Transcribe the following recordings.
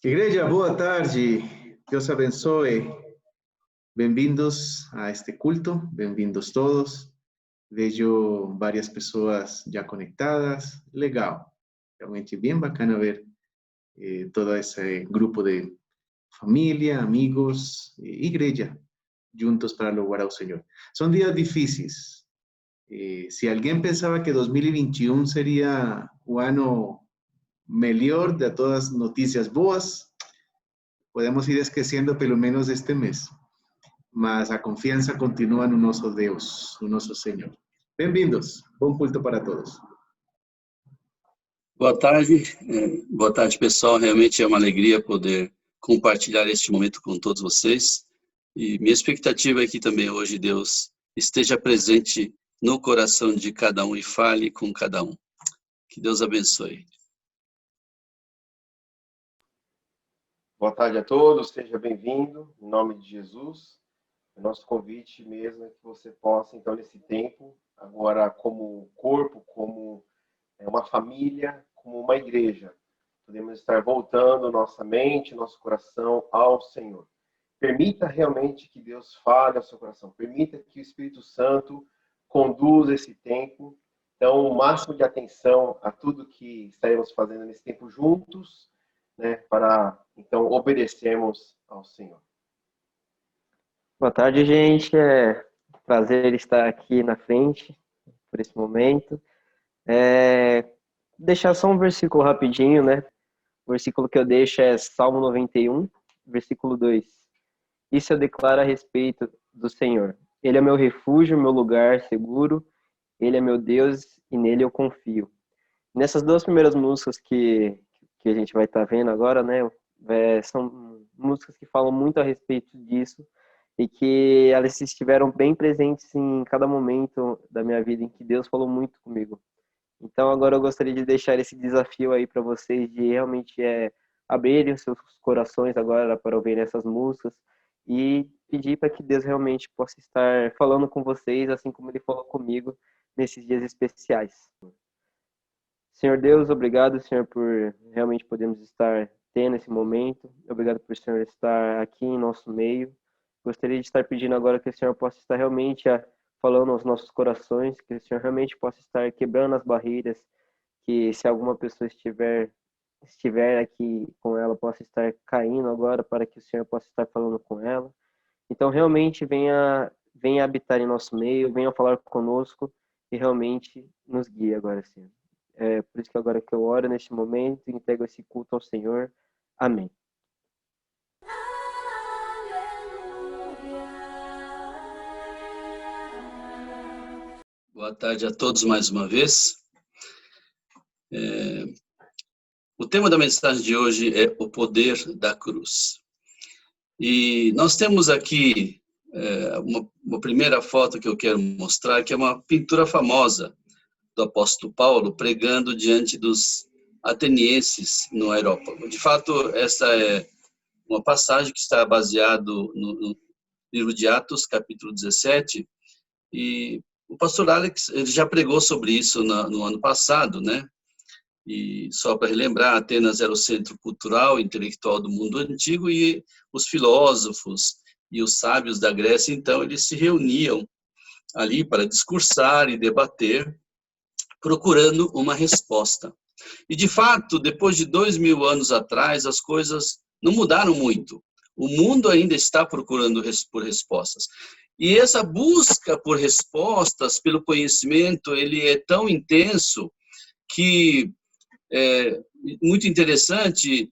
Igreja, boa tarde. Deus abençoe. Bem-vindos a este culto. Bem-vindos todos. Vejo várias pessoas já conectadas. Legal. Realmente bem bacana ver todo esse grupo de família, amigos, igreja, juntos para louvar ao Senhor. São dias difíceis. Se alguém pensava que 2021 seria o ano melhor de todas as notícias boas, podemos ir esquecendo pelo menos este mês. Mas a confiança continua no nosso Deus, no nosso Senhor. Bem-vindos. Bom culto para todos. Boa tarde, pessoal. Realmente é uma alegria poder compartilhar este momento com todos vocês. E minha expectativa é que também hoje Deus esteja presente no coração de cada um e fale com cada um. Que Deus abençoe. Boa tarde a todos, seja bem-vindo, em nome de Jesus. O nosso convite mesmo é que você possa, então, nesse tempo, agora como corpo, como uma família, como uma igreja, podemos estar voltando nossa mente, nosso coração ao Senhor. Permita realmente que Deus fale ao seu coração, permita que o Espírito Santo conduza esse tempo. Então, o máximo de atenção a tudo que estaremos fazendo nesse tempo juntos, né, para, então, obedecermos ao Senhor. Boa tarde, gente. É um prazer estar aqui na frente por esse momento. Deixar só um versículo rapidinho, né? O versículo que eu deixo é Salmo 91, versículo 2. Isso eu declaro a respeito do Senhor. Ele é meu refúgio, meu lugar seguro. Ele é meu Deus e nele eu confio. Nessas duas primeiras músicas que a gente vai estar vendo agora, né? São músicas que falam muito a respeito disso e que elas estiveram bem presentes em cada momento da minha vida em que Deus falou muito comigo. Então agora eu gostaria de deixar esse desafio aí para vocês de realmente abrirem os seus corações agora para ouvir essas músicas e pedir para que Deus realmente possa estar falando com vocês, assim como Ele falou comigo nesses dias especiais. Senhor Deus, obrigado, Senhor, por realmente podermos estar tendo esse momento. Obrigado por o Senhor estar aqui em nosso meio. Gostaria de estar pedindo agora que o Senhor possa estar realmente falando aos nossos corações, que o Senhor realmente possa estar quebrando as barreiras, que se alguma pessoa estiver aqui com ela, possa estar caindo agora, para que o Senhor possa estar falando com ela. Então, realmente, venha habitar em nosso meio, venha falar conosco e realmente nos guie agora, Senhor. Por isso que agora que eu oro neste momento e entrego esse culto ao Senhor. Amém. Boa tarde a todos mais uma vez. O tema da mensagem de hoje é o poder da cruz. E nós temos aqui uma primeira foto que eu quero mostrar, que é uma pintura famosa do apóstolo Paulo pregando diante dos atenienses no Areópago. De fato, essa é uma passagem que está baseado no livro de Atos, capítulo 17, e o pastor Alex ele já pregou sobre isso no ano passado, né? E só para relembrar, Atenas era o centro cultural e intelectual do mundo antigo e os filósofos e os sábios da Grécia, então, eles se reuniam ali para discursar e debater, procurando uma resposta. E, de fato, depois de 2000 anos atrás, as coisas não mudaram muito. O mundo ainda está procurando por respostas. E essa busca por respostas, pelo conhecimento, ele é tão intenso que é muito interessante.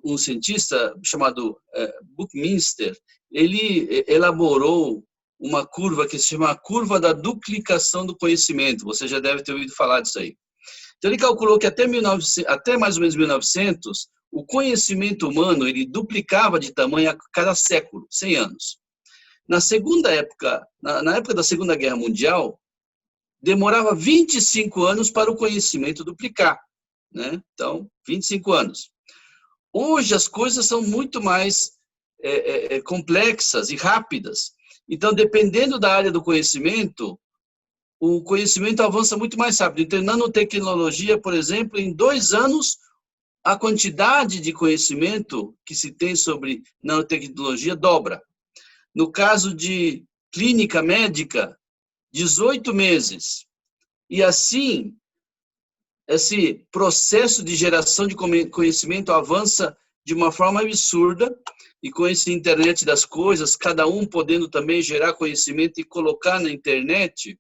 Um cientista chamado Buckminster, ele elaborou uma curva que se chama a curva da duplicação do conhecimento. Você já deve ter ouvido falar disso aí. Então, ele calculou que até mais ou menos 1900, o conhecimento humano ele duplicava de tamanho a cada século, 100 anos. Na época da Segunda Guerra Mundial, demorava 25 anos para o conhecimento duplicar, né? Então, 25 anos. Hoje, as coisas são muito mais complexas e rápidas. Então, dependendo da área do conhecimento, o conhecimento avança muito mais rápido. Então, nanotecnologia, por exemplo, em 2 anos, a quantidade de conhecimento que se tem sobre nanotecnologia dobra. No caso de clínica médica, 18 meses. E assim, esse processo de geração de conhecimento avança de uma forma absurda, e com esse internet das coisas, cada um podendo também gerar conhecimento e colocar na internet,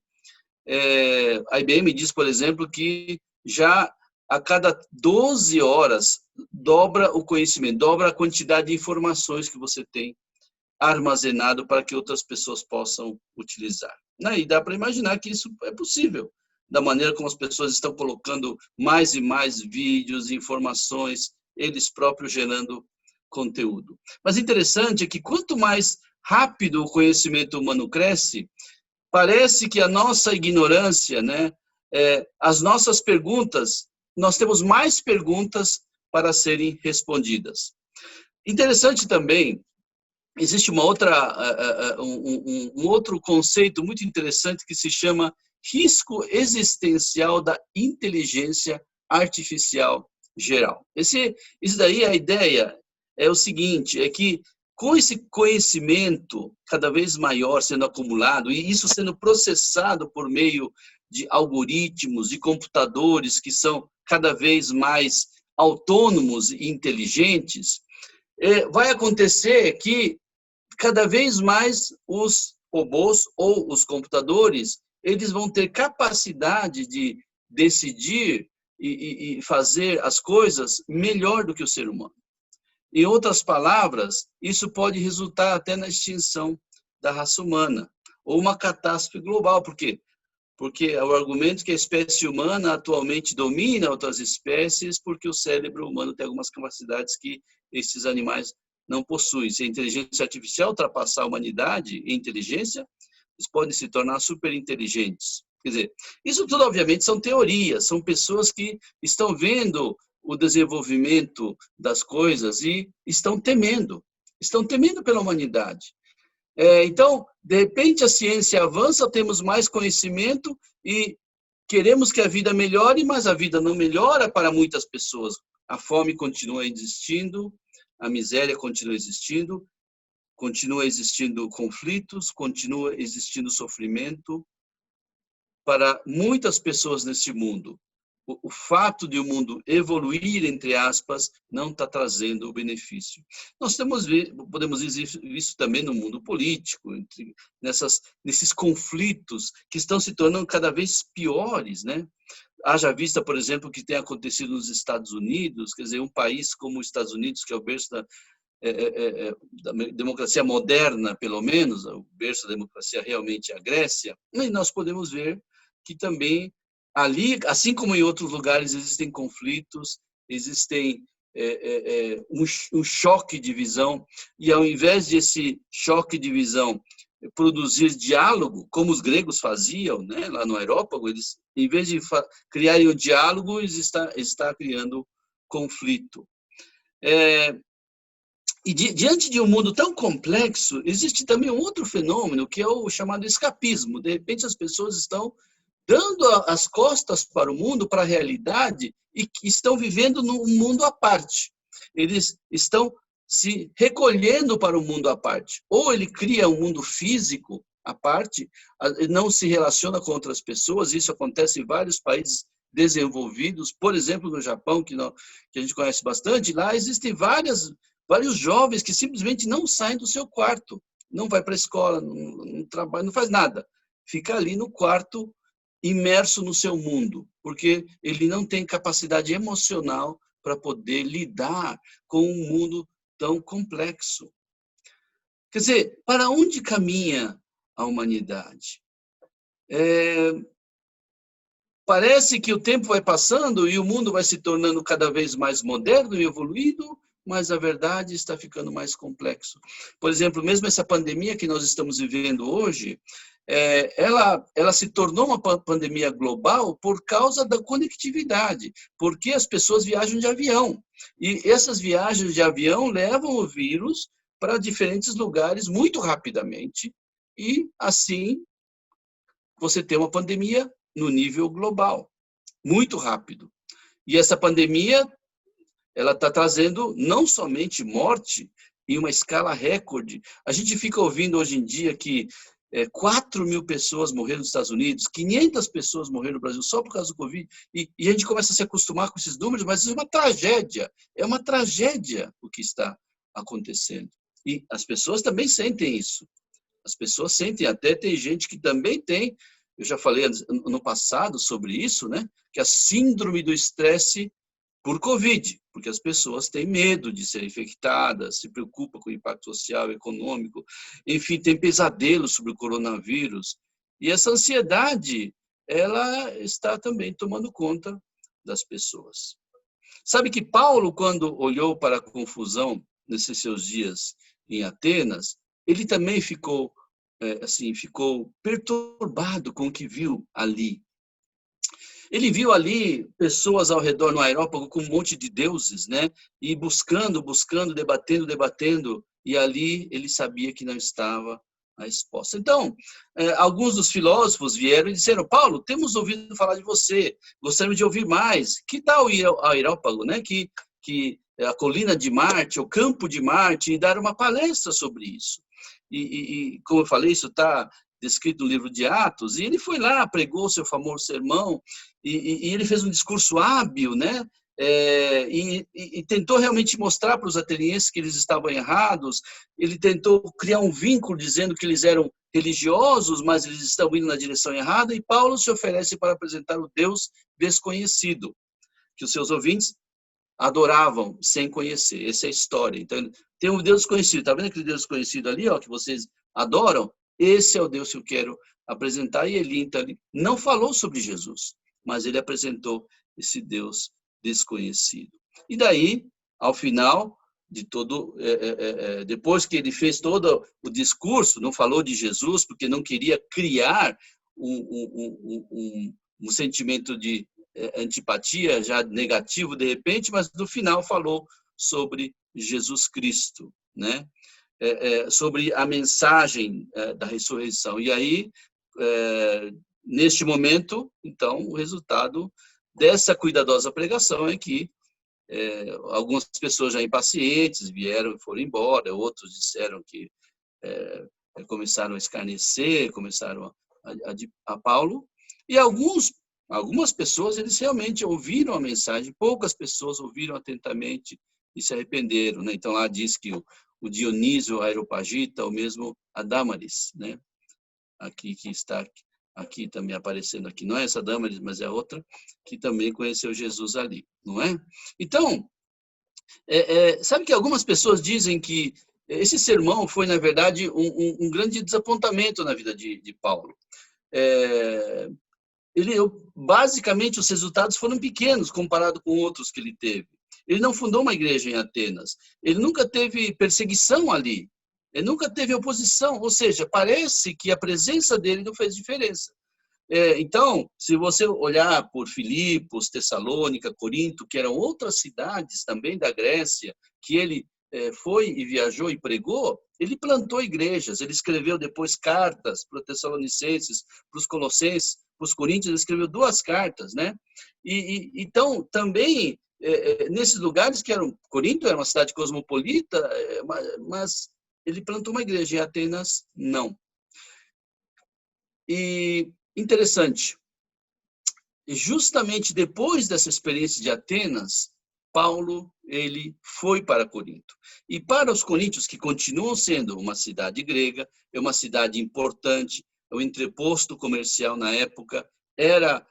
a IBM diz, por exemplo, que já a cada 12 horas dobra o conhecimento, dobra a quantidade de informações que você tem armazenado para que outras pessoas possam utilizar. E dá para imaginar que isso é possível, da maneira como as pessoas estão colocando mais e mais vídeos, informações, eles próprios gerando conteúdo. Mas interessante é que quanto mais rápido o conhecimento humano cresce, parece que a nossa ignorância, né, as nossas perguntas, nós temos mais perguntas para serem respondidas. Interessante também, existe um outro conceito muito interessante que se chama risco existencial da inteligência artificial geral. Isso daí, a ideia é o seguinte, é que com esse conhecimento cada vez maior sendo acumulado, e isso sendo processado por meio de algoritmos, de computadores que são cada vez mais autônomos e inteligentes, vai acontecer que cada vez mais os robôs ou os computadores, eles vão ter capacidade de decidir e fazer as coisas melhor do que o ser humano. Em outras palavras, isso pode resultar até na extinção da raça humana, ou uma catástrofe global. Por quê? Porque é o argumento que a espécie humana atualmente domina outras espécies, porque o cérebro humano tem algumas capacidades que esses animais não possuem. Se a inteligência artificial ultrapassar a humanidade em inteligência, eles podem se tornar superinteligentes. Quer dizer, isso tudo, obviamente, são teorias, são pessoas que estão vendo o desenvolvimento das coisas e estão temendo pela humanidade. Então, de repente, a ciência avança, temos mais conhecimento e queremos que a vida melhore, mas a vida não melhora para muitas pessoas. A fome continua existindo, a miséria continua existindo conflitos, continua existindo sofrimento para muitas pessoas neste mundo. O fato de o mundo evoluir, entre aspas, não está trazendo o benefício. Nós podemos ver isso também no mundo político, nesses conflitos que estão se tornando cada vez piores, né? Haja vista, por exemplo, o que tem acontecido nos Estados Unidos, quer dizer, um país como os Estados Unidos, que é o berço da democracia moderna, pelo menos, o berço da democracia realmente é a Grécia, e nós podemos ver que também ali, assim como em outros lugares, existem conflitos, existem um choque de visão, e ao invés desse choque de visão produzir diálogo, como os gregos faziam, né, lá no Areópago, eles, em vez de criarem o diálogo, eles estão criando conflito. E diante de um mundo tão complexo, existe também um outro fenômeno, que é o chamado escapismo. De repente, as pessoas estão dando as costas para o mundo, para a realidade, e estão vivendo num mundo à parte. Eles estão se recolhendo para o mundo à parte. Ou ele cria um mundo físico à parte, não se relaciona com outras pessoas, isso acontece em vários países desenvolvidos, por exemplo, no Japão, que a gente conhece bastante, lá existem vários jovens que simplesmente não saem do seu quarto, não vai para a escola, não trabalha, não faz nada, fica ali no quarto, imerso no seu mundo, porque ele não tem capacidade emocional para poder lidar com um mundo tão complexo. Quer dizer, para onde caminha a humanidade? Parece que o tempo vai passando e o mundo vai se tornando cada vez mais moderno e evoluído, mas a verdade está ficando mais complexo. Por exemplo, mesmo essa pandemia que nós estamos vivendo hoje, ela se tornou uma pandemia global por causa da conectividade, porque as pessoas viajam de avião. E essas viagens de avião levam o vírus para diferentes lugares muito rapidamente, e assim você tem uma pandemia no nível global, muito rápido. E essa pandemia ela está trazendo não somente morte em uma escala recorde. A gente fica ouvindo hoje em dia que 4.000 pessoas morreram nos Estados Unidos, 500 pessoas morreram no Brasil só por causa do Covid, e a gente começa a se acostumar com esses números, mas isso é uma tragédia o que está acontecendo. E as pessoas também sentem isso. As pessoas sentem, até tem gente que também tem, eu já falei no passado sobre isso, né? Que a síndrome do estresse por Covid, porque as pessoas têm medo de serem infectadas, se preocupam com o impacto social, econômico, enfim, tem pesadelos sobre o coronavírus. E essa ansiedade, ela está também tomando conta das pessoas. Sabe que Paulo, quando olhou para a confusão nesses seus dias em Atenas, ele também ficou perturbado com o que viu ali. Ele viu ali pessoas ao redor no Areópago com um monte de deuses, né? E buscando, debatendo, e ali ele sabia que não estava a resposta. Então, alguns dos filósofos vieram e disseram: Paulo, temos ouvido falar de você, gostaríamos de ouvir mais. Que tal ir ao Areópago, né? Que a colina de Marte, o campo de Marte, e dar uma palestra sobre isso. E como eu falei, isso está descrito no livro de Atos, e ele foi lá, pregou o seu famoso sermão, e ele fez um discurso hábil, né? E tentou realmente mostrar para os atenienses que eles estavam errados. Ele tentou criar um vínculo dizendo que eles eram religiosos, mas eles estavam indo na direção errada, e Paulo se oferece para apresentar o Deus desconhecido, que os seus ouvintes adoravam sem conhecer. Essa é a história. Então, tem um Deus desconhecido. Está vendo aquele Deus desconhecido ali, ó, que vocês adoram? Esse é o Deus que eu quero apresentar. E ele, então, não falou sobre Jesus, mas ele apresentou esse Deus desconhecido. E daí, ao final de todo, depois que ele fez todo o discurso, não falou de Jesus, porque não queria criar um sentimento de antipatia já negativo de repente, mas no final falou sobre Jesus Cristo, né? Sobre a mensagem da ressurreição. E aí, neste momento, então, o resultado dessa cuidadosa pregação é que algumas pessoas já impacientes vieram e foram embora, outros disseram que começaram a escarnecer, começaram a Paulo, e algumas pessoas, eles realmente ouviram a mensagem, poucas pessoas ouviram atentamente e se arrependeram, né? Então, lá diz que o Dionísio Areopagita, o mesmo a Dâmaris, né? Aqui, que está aqui também aparecendo aqui, não é essa Dâmaris, mas é outra, que também conheceu Jesus ali, não é? Então, sabe que algumas pessoas dizem que esse sermão foi, na verdade, um grande desapontamento na vida de Paulo. Basicamente, os resultados foram pequenos comparado com outros que ele teve. Ele não fundou uma igreja em Atenas. Ele nunca teve perseguição ali. Ele nunca teve oposição. Ou seja, parece que a presença dele não fez diferença. Então, se você olhar por Filipos, Tessalônica, Corinto, que eram outras cidades também da Grécia, que ele foi e viajou e pregou, ele plantou igrejas. Ele escreveu depois cartas para os Tessalonicenses, para os Colossenses, para os Coríntios, ele escreveu 2 cartas, né? Então, também, nesses lugares que eram... Corinto era uma cidade cosmopolita, mas ele plantou uma igreja. Em Atenas, não. E interessante, justamente depois dessa experiência de Atenas, Paulo, ele foi para Corinto. E para os coríntios, que continuam sendo uma cidade grega, é uma cidade importante, o entreposto comercial na época, era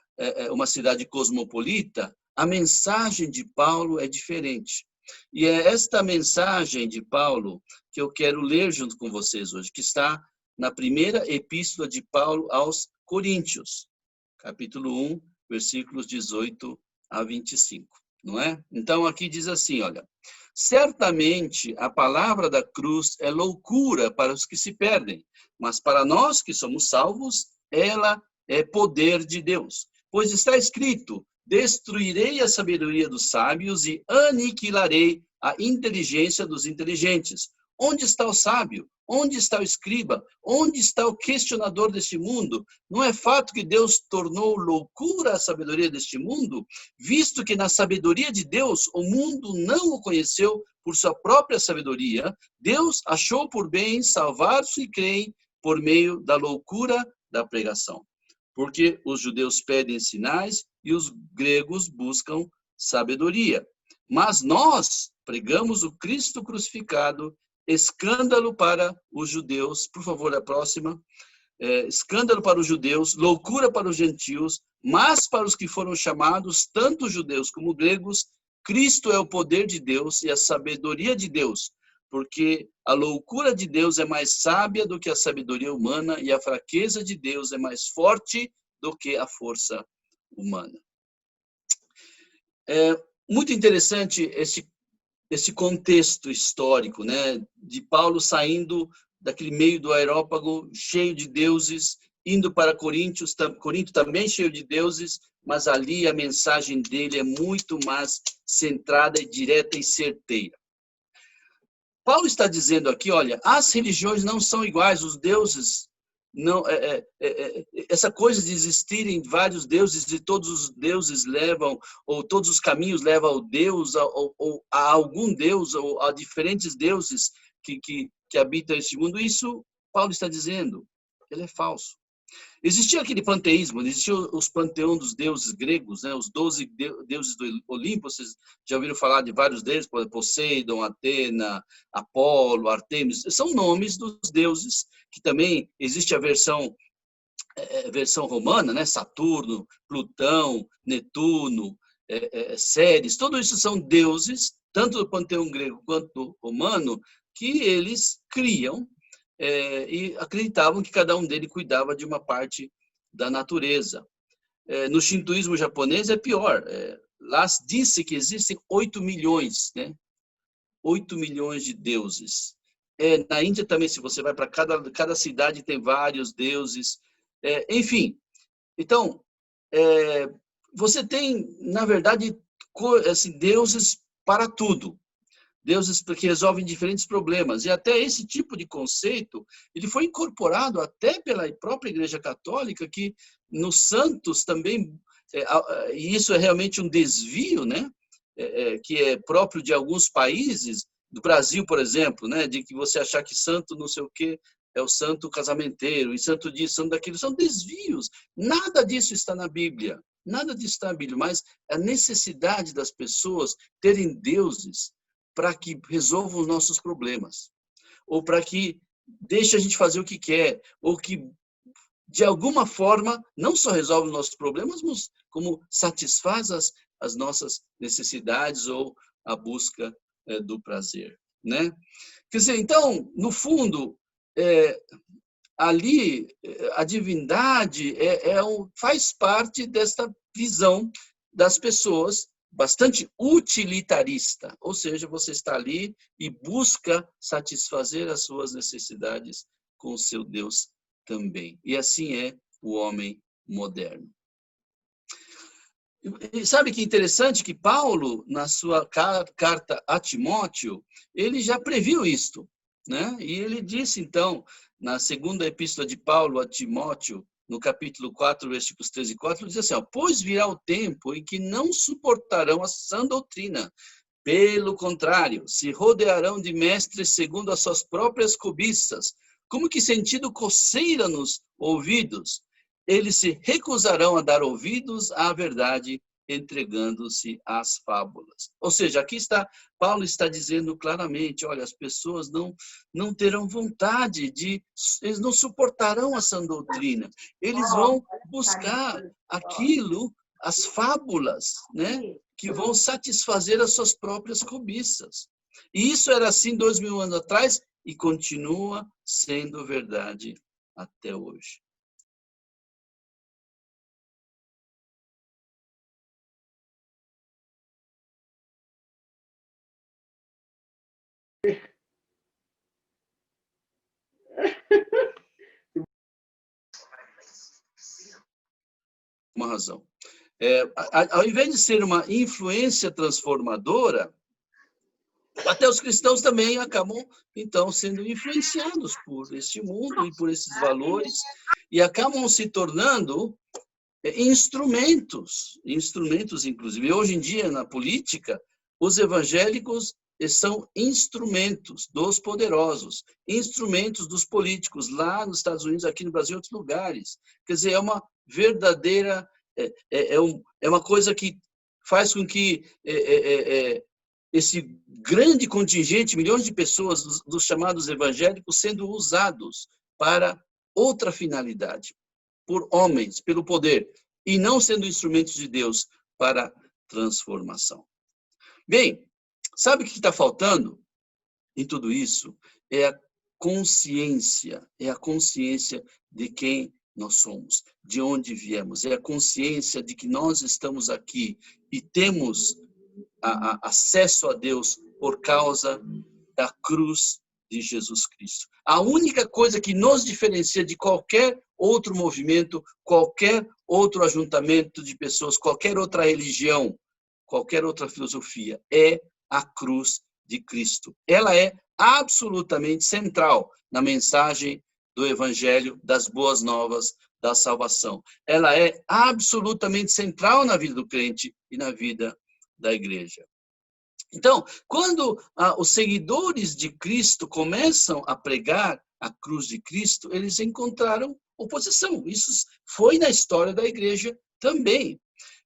uma cidade cosmopolita, a mensagem de Paulo é diferente. E é esta mensagem de Paulo que eu quero ler junto com vocês hoje, que está na primeira epístola de Paulo aos Coríntios, capítulo 1, versículos 18 a 25, não é? Então, aqui diz assim, olha: certamente a palavra da cruz é loucura para os que se perdem, mas para nós que somos salvos, ela é poder de Deus. Pois está escrito: destruirei a sabedoria dos sábios e aniquilarei a inteligência dos inteligentes. Onde está o sábio? Onde está o escriba? Onde está o questionador deste mundo? Não é fato que Deus tornou loucura a sabedoria deste mundo, visto que na sabedoria de Deus o mundo não o conheceu por sua própria sabedoria, Deus achou por bem salvar os que creem por meio da loucura da pregação. Porque os judeus pedem sinais e os gregos buscam sabedoria. Mas nós pregamos o Cristo crucificado, escândalo para os judeus. Por favor, a próxima. Escândalo para os judeus, loucura para os gentios, mas para os que foram chamados, tanto judeus como gregos, Cristo é o poder de Deus e a sabedoria de Deus, porque a loucura de Deus é mais sábia do que a sabedoria humana e a fraqueza de Deus é mais forte do que a força humana. É muito interessante esse contexto histórico, né, de Paulo saindo daquele meio do Areópago cheio de deuses, indo para Corinto também cheio de deuses, mas ali a mensagem dele é muito mais centrada, direta e certeira. Paulo está dizendo aqui, olha, as religiões não são iguais, os deuses não, essa coisa de existirem vários deuses e todos os deuses levam, ou todos os caminhos levam ao Deus, ou a algum Deus, ou a diferentes deuses que habitam este mundo, isso Paulo está dizendo, ele é falso. Existia aquele panteísmo, existiam os panteões dos deuses gregos, né? Os 12 deuses do Olimpo, vocês já ouviram falar de vários deles, Poseidon, Atena, Apolo, Artemis, são nomes dos deuses, que também existe a versão romana, né? Saturno, Plutão, Netuno, Ceres, tudo isso são deuses, tanto do panteão grego quanto do romano, que eles criam, e acreditavam que cada um deles cuidava de uma parte da natureza. No shintoísmo japonês é pior. Lá disse que existem 8 milhões, né? 8 milhões de deuses. Na Índia também, se você vai para cada cidade, tem vários deuses. Enfim, então, você tem, na verdade, assim, deuses para tudo. Deuses que resolvem diferentes problemas. E até esse tipo de conceito, ele foi incorporado até pela própria Igreja Católica, que nos santos também, e isso é realmente um desvio, né? Que é próprio de alguns países, do Brasil, por exemplo, né? De que você achar que santo não sei o quê é o santo casamenteiro, e santo disso, santo daquilo, são desvios. Nada disso está na Bíblia. Nada disso está na Bíblia, mas a necessidade das pessoas terem deuses para que resolvam os nossos problemas, ou para que deixe a gente fazer o que quer, ou que, de alguma forma, não só resolve os nossos problemas, mas como satisfaz as nossas necessidades ou a busca do prazer, né? Quer dizer, então, no fundo, ali, a divindade faz parte desta visão das pessoas, bastante utilitarista, ou seja, você está ali e busca satisfazer as suas necessidades com o seu Deus também. E assim é o homem moderno. E sabe que interessante que Paulo, na sua carta a Timóteo, ele já previu isto, né? E ele disse, então, na segunda epístola de Paulo a Timóteo, no capítulo 4, versículos 3 e 4, diz assim, pois virá o tempo em que não suportarão a sã doutrina. Pelo contrário, se rodearão de mestres segundo as suas próprias cobiças, como que sentindo coceira nos ouvidos. Eles se recusarão a dar ouvidos à verdade, entregando-se às fábulas. Ou seja, aqui está, Paulo está dizendo claramente, olha, as pessoas não terão vontade eles não suportarão a sã doutrina. Eles vão buscar aquilo, as fábulas, né, que vão satisfazer as suas próprias cobiças. E isso era assim 2000 anos atrás e continua sendo verdade até hoje. Uma razão. Ao invés de ser uma influência transformadora, Até os cristãos também acabam, então, sendo influenciados por este mundo e por esses valores, e acabam se tornando instrumentos, inclusive. Hoje em dia, na política, os evangélicos são instrumentos dos poderosos, instrumentos dos políticos, lá nos Estados Unidos, aqui no Brasil e outros lugares. Quer dizer, é uma verdadeira, é uma coisa que faz com que esse grande contingente, milhões de pessoas, dos chamados evangélicos, sendo usados para outra finalidade, por homens, pelo poder, e não sendo instrumentos de Deus para transformação. Bem, sabe o que está faltando em tudo isso? É a consciência de quem nós somos, de onde viemos, é a consciência de que nós estamos aqui e temos acesso a Deus por causa da cruz de Jesus Cristo. A única coisa que nos diferencia de qualquer outro movimento, qualquer outro ajuntamento de pessoas, qualquer outra religião, qualquer outra filosofia, é a cruz de Cristo. Ela é absolutamente central na mensagem do Evangelho, das boas novas, da salvação. Ela é absolutamente central na vida do crente e na vida da igreja. Então, quando os seguidores de Cristo começam a pregar a cruz de Cristo, eles encontraram oposição. Isso foi na história da igreja também.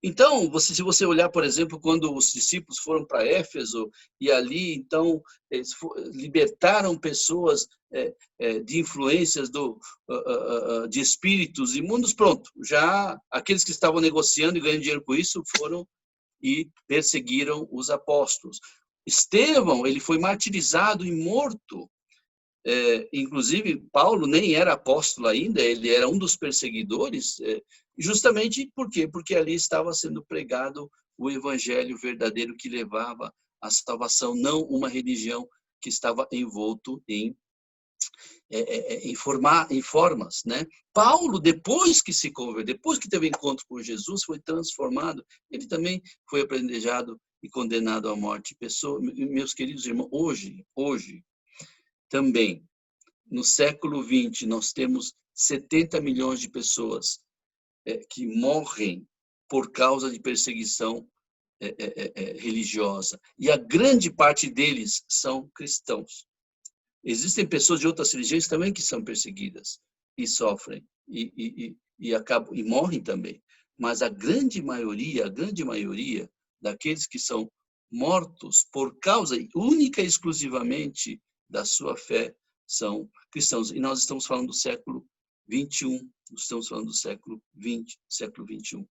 Então, se você olhar, por exemplo, quando os discípulos foram para Éfeso e ali, então, eles libertaram pessoas de influências de espíritos imundos, pronto. Já aqueles que estavam negociando e ganhando dinheiro com isso foram e perseguiram os apóstolos. Estevão, ele foi martirizado e morto. Inclusive, Paulo nem era apóstolo ainda, ele era um dos perseguidores, justamente por quê? Porque ali estava sendo pregado o evangelho verdadeiro que levava à salvação, não uma religião que estava envolto em formas, né? Paulo, depois que se converteu, depois que teve encontro com Jesus, foi transformado, ele também foi apedrejado e condenado à morte. Meus queridos irmãos, hoje, também, no século XX, nós temos 70 milhões de pessoas que morrem por causa de perseguição religiosa. E a grande parte deles são cristãos. Existem pessoas de outras religiões também que são perseguidas e sofrem e acabam e morrem também. Mas a grande maioria daqueles que são mortos por causa única e exclusivamente da sua fé são cristãos. E nós estamos falando do século XXI, estamos falando do século XX, século XXI.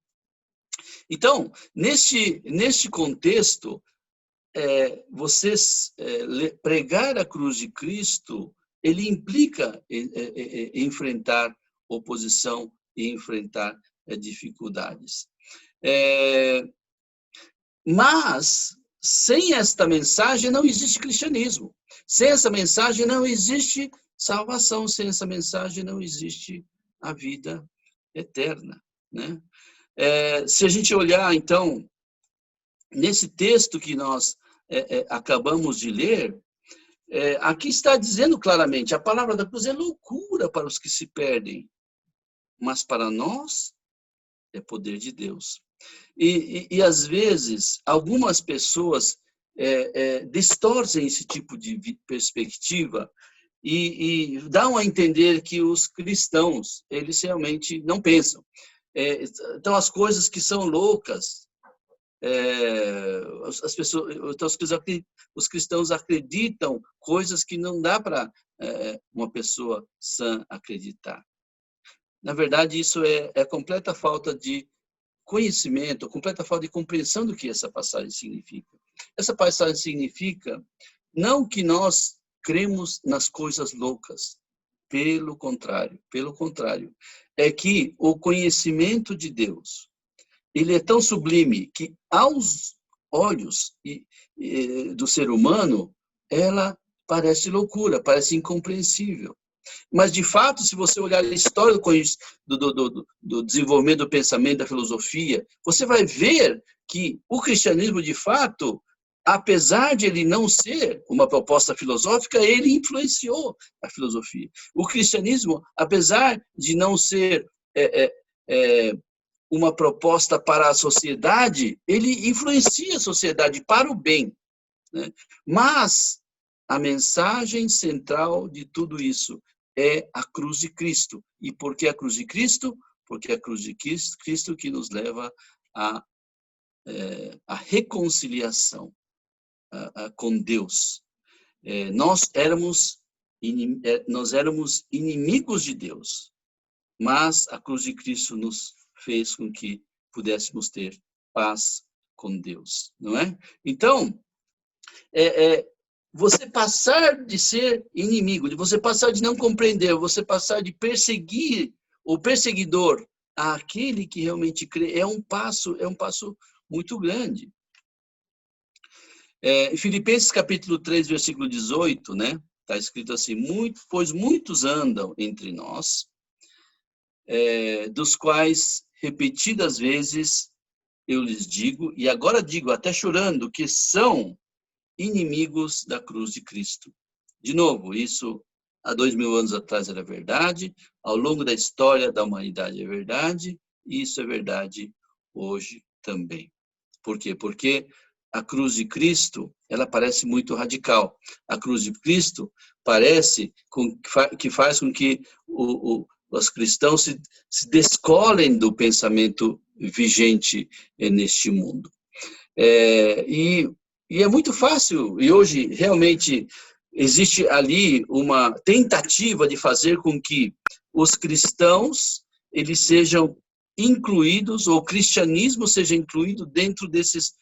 Então, neste contexto, pregar a cruz de Cristo, ele implica enfrentar oposição e enfrentar dificuldades. Mas, sem esta mensagem, não existe cristianismo. Sem essa mensagem, não existe salvação. Sem essa mensagem, não existe a vida eterna, né? Se a gente olhar, então, nesse texto que nós acabamos de ler, aqui está dizendo claramente, a palavra da cruz é loucura para os que se perdem, mas para nós é poder de Deus. E às vezes, algumas pessoas distorcem esse tipo de perspectiva e dão a entender que os cristãos, eles realmente não pensam. Então, as coisas que são loucas, os cristãos acreditam coisas que não dá para uma pessoa sã acreditar. Na verdade, isso é completa falta de conhecimento, completa falta de compreensão do que essa passagem significa. Essa passagem significa não que nós cremos nas coisas loucas, pelo contrário, é que o conhecimento de Deus, ele é tão sublime que aos olhos do ser humano, ela parece loucura, parece incompreensível. Mas, de fato, se você olhar a história do desenvolvimento do pensamento, da filosofia, você vai ver que o cristianismo, de fato, apesar de ele não ser uma proposta filosófica, ele influenciou a filosofia. O cristianismo, apesar de não ser uma proposta para a sociedade, ele influencia a sociedade para o bem, né? Mas a mensagem central de tudo isso é a cruz de Cristo. E por que a cruz de Cristo? Porque é a cruz de Cristo que nos leva à reconciliação com Deus. Nós éramos inimigos de Deus, mas a cruz de Cristo nos fez com que pudéssemos ter paz com Deus, não é? Então, você passar de ser inimigo, de você passar de não compreender, você passar de perseguir o perseguidor àquele que realmente crê, é um passo muito grande. Em Filipenses capítulo 3, versículo 18, né? Está escrito assim, pois muitos andam entre nós, dos quais repetidas vezes eu lhes digo, e agora digo até chorando, que são inimigos da cruz de Cristo. De novo, isso há 2000 anos atrás era verdade, ao longo da história da humanidade é verdade, e isso é verdade hoje também. Por quê? Porque a cruz de Cristo, ela parece muito radical. A cruz de Cristo parece que faz com que os cristãos se descolem do pensamento vigente neste mundo. E é muito fácil, e hoje realmente existe ali uma tentativa de fazer com que os cristãos eles sejam incluídos, ou o cristianismo seja incluído dentro desses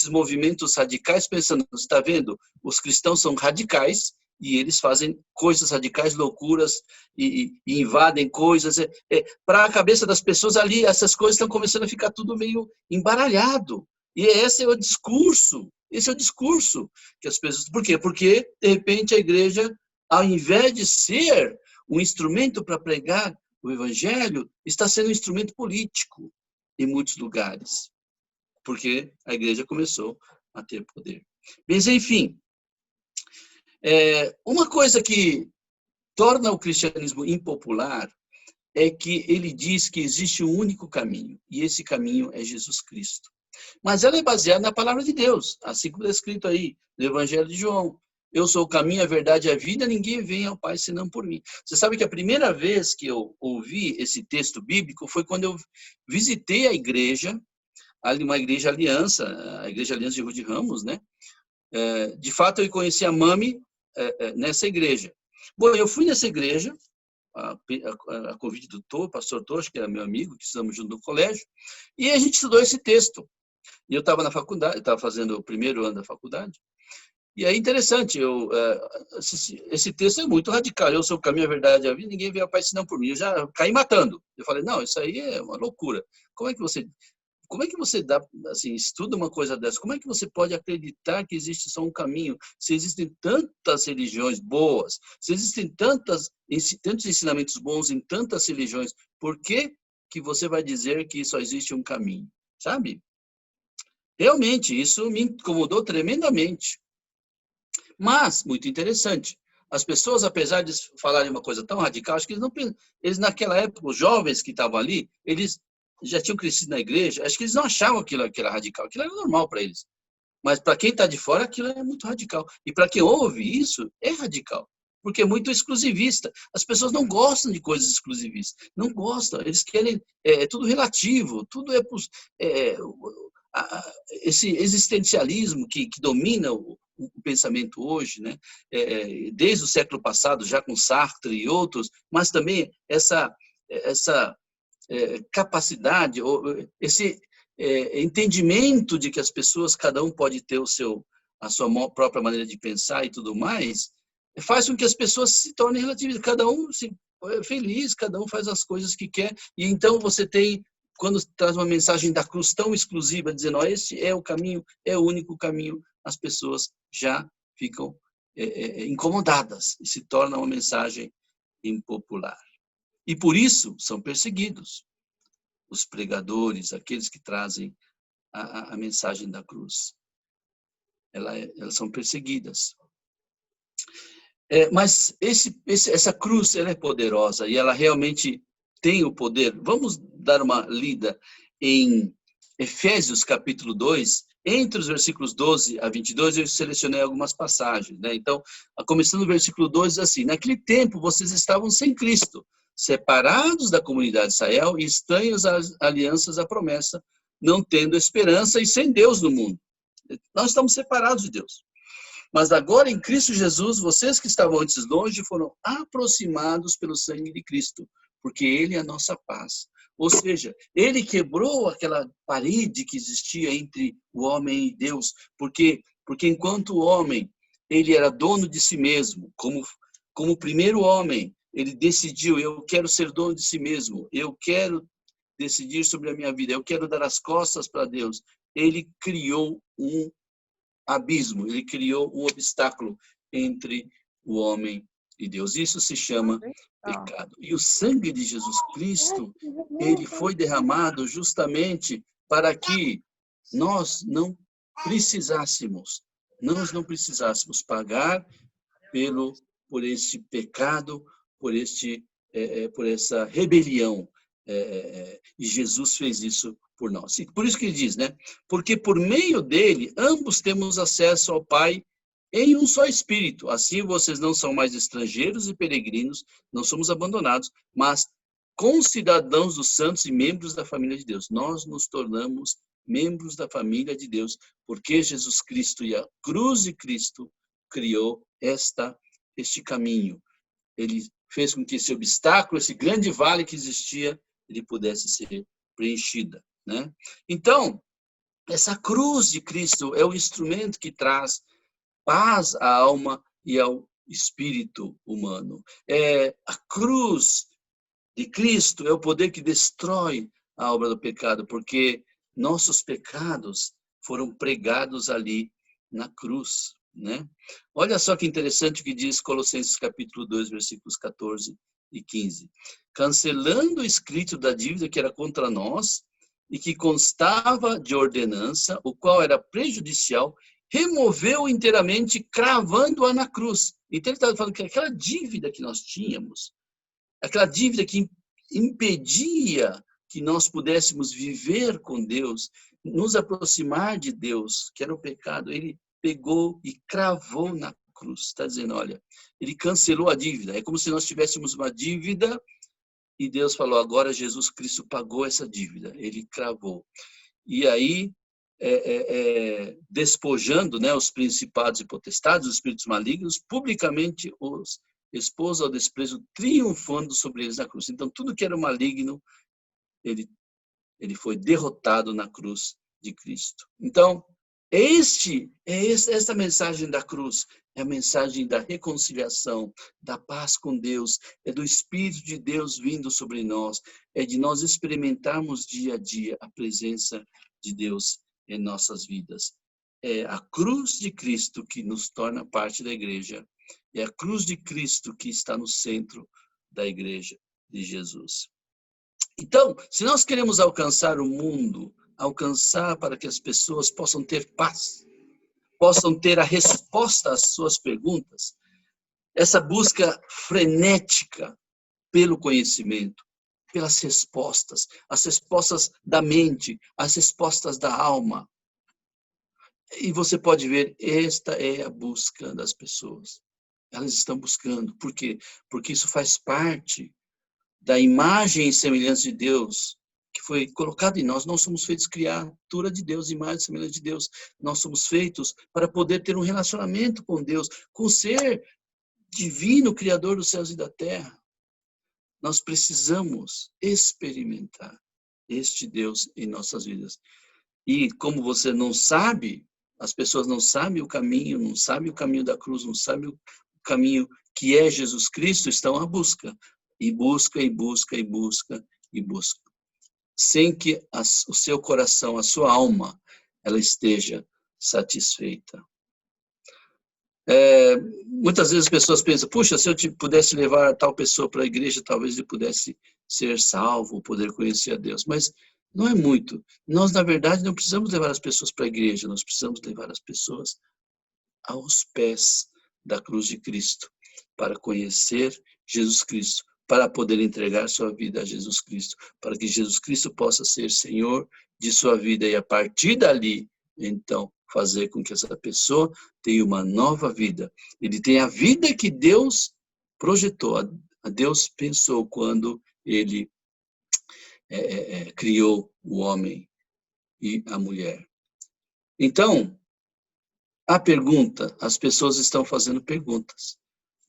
movimentos radicais, pensando, você está vendo, os cristãos são radicais e eles fazem coisas radicais, loucuras, e invadem coisas. Para a cabeça das pessoas ali, essas coisas estão começando a ficar tudo meio embaralhado. E esse é o discurso que as pessoas... Por quê? Porque, de repente, a igreja, ao invés de ser um instrumento para pregar o evangelho, está sendo um instrumento político em muitos lugares. Porque a igreja começou a ter poder. Mas, enfim, uma coisa que torna o cristianismo impopular é que ele diz que existe um único caminho, e esse caminho é Jesus Cristo. Mas ela é baseada na palavra de Deus, assim como está escrito aí, no Evangelho de João. Eu sou o caminho, a verdade e a vida, ninguém vem ao Pai senão por mim. Você sabe que a primeira vez que eu ouvi esse texto bíblico foi quando eu visitei a igreja, uma igreja aliança, a igreja aliança de Rude Ramos, né? De fato, eu conheci a Mami nessa igreja. Bom, eu fui nessa igreja, a convite do pastor Tocho, que era meu amigo, que estamos junto no colégio, e a gente estudou esse texto. E eu estava na faculdade, estava fazendo o primeiro ano da faculdade, e é interessante, esse texto é muito radical, eu sou o caminho, a verdade e a vida, ninguém vem ao Pai senão por mim, eu já caí matando. Eu falei, não, isso aí é uma loucura. Como é que você estuda uma coisa dessa? Como é que você pode acreditar que existe só um caminho? Se existem tantas religiões boas, se existem tantos ensinamentos bons em tantas religiões, por que você vai dizer que só existe um caminho? Sabe? Realmente, isso me incomodou tremendamente. Mas, muito interessante, as pessoas, apesar de falarem uma coisa tão radical, acho que eles naquela época, os jovens que estavam ali, eles já tinham crescido na igreja, acho que eles não achavam aquilo era radical, aquilo era normal para eles. Mas para quem está de fora, aquilo é muito radical. E para quem ouve isso, é radical, porque é muito exclusivista. As pessoas não gostam de coisas exclusivistas, não gostam, eles querem, é tudo relativo, tudo esse existencialismo que domina o pensamento hoje, né? Desde o século passado, já com Sartre e outros, mas também essa capacidade, esse entendimento de que as pessoas, cada um pode ter a sua própria maneira de pensar e tudo mais, faz com que as pessoas se tornem relativistas, cada um feliz, cada um faz as coisas que quer, e então você tem, quando traz uma mensagem da cruz tão exclusiva, dizendo, este é o caminho, é o único caminho, as pessoas já ficam incomodadas e se torna uma mensagem impopular. E por isso são perseguidos os pregadores, aqueles que trazem a mensagem da cruz. elas são perseguidas. Mas essa cruz, ela é poderosa e ela realmente tem o poder. Vamos dar uma lida em Efésios capítulo 2, entre os versículos 12 a 22, eu selecionei algumas passagens, né? Então, começando no versículo 12, assim: naquele tempo vocês estavam sem Cristo, separados da comunidade de Israel e estranhos às alianças da promessa, não tendo esperança e sem Deus no mundo. Nós estamos separados de Deus. Mas agora em Cristo Jesus, vocês que estavam antes longe foram aproximados pelo sangue de Cristo, porque Ele é a nossa paz. Ou seja, Ele quebrou aquela parede que existia entre o homem e Deus, porque enquanto o homem, ele era dono de si mesmo, como o primeiro homem, ele decidiu: eu quero ser dono de si mesmo, eu quero decidir sobre a minha vida, eu quero dar as costas para Deus. Ele criou um abismo, ele criou um obstáculo entre o homem e Deus. Isso se chama pecado. E o sangue de Jesus Cristo, ele foi derramado justamente para que nós não precisássemos pagar por este pecado, por essa rebelião. E Jesus fez isso por nós. E por isso que ele diz, né? Porque por meio dele, ambos temos acesso ao Pai em um só Espírito. Assim vocês não são mais estrangeiros e peregrinos, não somos abandonados, mas concidadãos dos santos e membros da família de Deus. Nós nos tornamos membros da família de Deus, porque Jesus Cristo e a cruz de Cristo criou este caminho. Ele fez com que esse obstáculo, esse grande vale que existia, ele pudesse ser preenchida, né? Então, essa cruz de Cristo é o instrumento que traz paz à alma e ao espírito humano. A cruz de Cristo é o poder que destrói a obra do pecado, porque nossos pecados foram pregados ali na cruz, né? Olha só que interessante o que diz Colossenses capítulo 2, versículos 14 e 15. Cancelando o escrito da dívida que era contra nós e que constava de ordenança, o qual era prejudicial, removeu inteiramente, cravando-a na cruz. Então ele estava falando que aquela dívida que nós tínhamos, aquela dívida que impedia que nós pudéssemos viver com Deus, nos aproximar de Deus, que era o pecado, ele pegou e cravou na cruz. Está dizendo, olha, ele cancelou a dívida. É como se nós tivéssemos uma dívida e Deus falou: agora Jesus Cristo pagou essa dívida. Ele cravou. E aí, despojando, né, os principados e potestades, os espíritos malignos, publicamente os expôs ao desprezo, triunfando sobre eles na cruz. Então, tudo que era maligno, ele foi derrotado na cruz de Cristo. Então, esta mensagem da cruz é a mensagem da reconciliação, da paz com Deus, é do Espírito de Deus vindo sobre nós, é de nós experimentarmos dia a dia a presença de Deus em nossas vidas. É a cruz de Cristo que nos torna parte da igreja, é a cruz de Cristo que está no centro da igreja de Jesus. Então, se nós queremos alcançar o mundo, alcançar para que as pessoas possam ter paz, possam ter a resposta às suas perguntas, essa busca frenética pelo conhecimento, pelas respostas, as respostas da mente, as respostas da alma. E você pode ver, esta é a busca das pessoas. Elas estão buscando. Por quê? Porque isso faz parte da imagem e semelhança de Deus, que foi colocado em nós. Nós somos feitos criatura de Deus, imagem e semelhança de Deus. Nós somos feitos para poder ter um relacionamento com Deus, com o ser divino, criador dos céus e da terra. Nós precisamos experimentar este Deus em nossas vidas. E como você não sabe, as pessoas não sabem o caminho, não sabem o caminho da cruz, não sabem o caminho que é Jesus Cristo, estão à busca. E busca, e busca, e busca, e busca. Sem que o seu coração, a sua alma, ela esteja satisfeita. Muitas vezes as pessoas pensam: puxa, se eu pudesse levar tal pessoa para a igreja, talvez ele pudesse ser salvo, poder conhecer a Deus. Mas não é muito. Nós, na verdade, não precisamos levar as pessoas para a igreja, nós precisamos levar as pessoas aos pés da cruz de Cristo, para conhecer Jesus Cristo, para poder entregar sua vida a Jesus Cristo, para que Jesus Cristo possa ser Senhor de sua vida e a partir dali, então, fazer com que essa pessoa tenha uma nova vida. Ele tem a vida que Deus projetou, a Deus pensou quando ele criou o homem e a mulher. Então, a pergunta, as pessoas estão fazendo perguntas.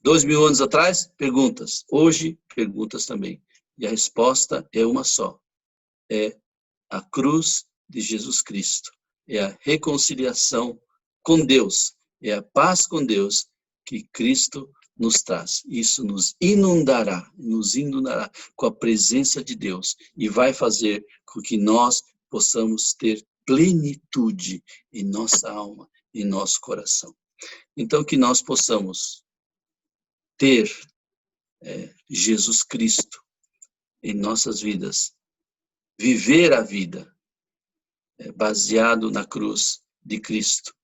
2000 anos atrás, perguntas. Hoje, perguntas também. E a resposta é uma só. É a cruz de Jesus Cristo. É a reconciliação com Deus. É a paz com Deus que Cristo nos traz. Isso nos inundará com a presença de Deus e vai fazer com que nós possamos ter plenitude em nossa alma, em nosso coração. Então, que nós possamos ter Jesus Cristo em nossas vidas, viver a vida baseado na cruz de Cristo.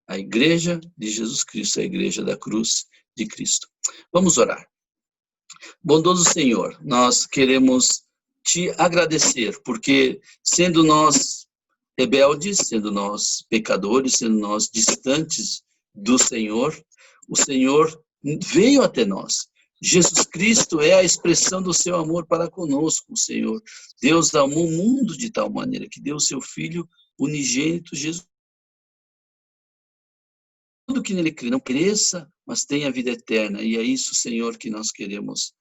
A igreja de Jesus Cristo, a igreja da cruz de Cristo. Vamos orar. Bondoso Senhor, nós queremos te agradecer, porque sendo nós rebeldes, sendo nós pecadores, sendo nós distantes do Senhor, o Senhor veio até nós. Jesus Cristo é a expressão do seu amor para conosco, Senhor. Deus amou o mundo de tal maneira que deu o seu Filho unigênito, Jesus. Tudo que nele crê, não cresça, mas tenha vida eterna. E é isso, Senhor, que nós queremos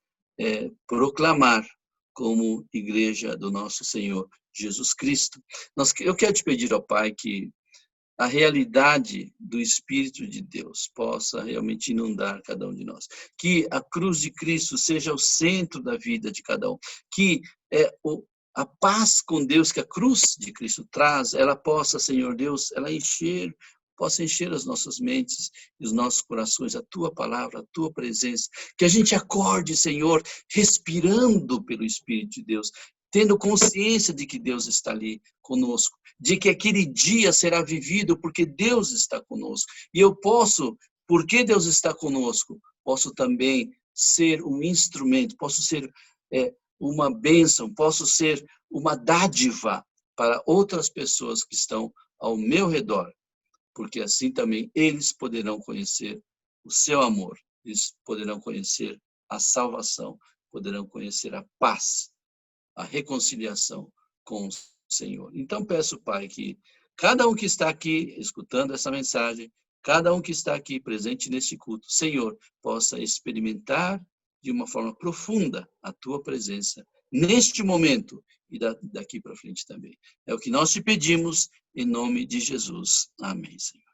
proclamar como igreja do nosso Senhor Jesus Cristo. Eu quero te pedir, ó Pai, que a realidade do Espírito de Deus possa realmente inundar cada um de nós. Que a cruz de Cristo seja o centro da vida de cada um. Que a paz com Deus que a cruz de Cristo traz, ela possa, Senhor Deus, possa encher as nossas mentes e os nossos corações, a Tua palavra, a Tua presença. Que a gente acorde, Senhor, respirando pelo Espírito de Deus, tendo consciência de que Deus está ali conosco, de que aquele dia será vivido porque Deus está conosco. E eu posso, porque Deus está conosco, posso também ser um instrumento, posso ser uma bênção, posso ser uma dádiva para outras pessoas que estão ao meu redor, porque assim também eles poderão conhecer o seu amor, eles poderão conhecer a salvação, poderão conhecer a paz, a reconciliação com o Senhor. Então peço, Pai, que cada um que está aqui escutando essa mensagem, cada um que está aqui presente nesse culto, Senhor, possa experimentar de uma forma profunda a Tua presença neste momento e daqui para frente também. É o que nós te pedimos em nome de Jesus. Amém, Senhor.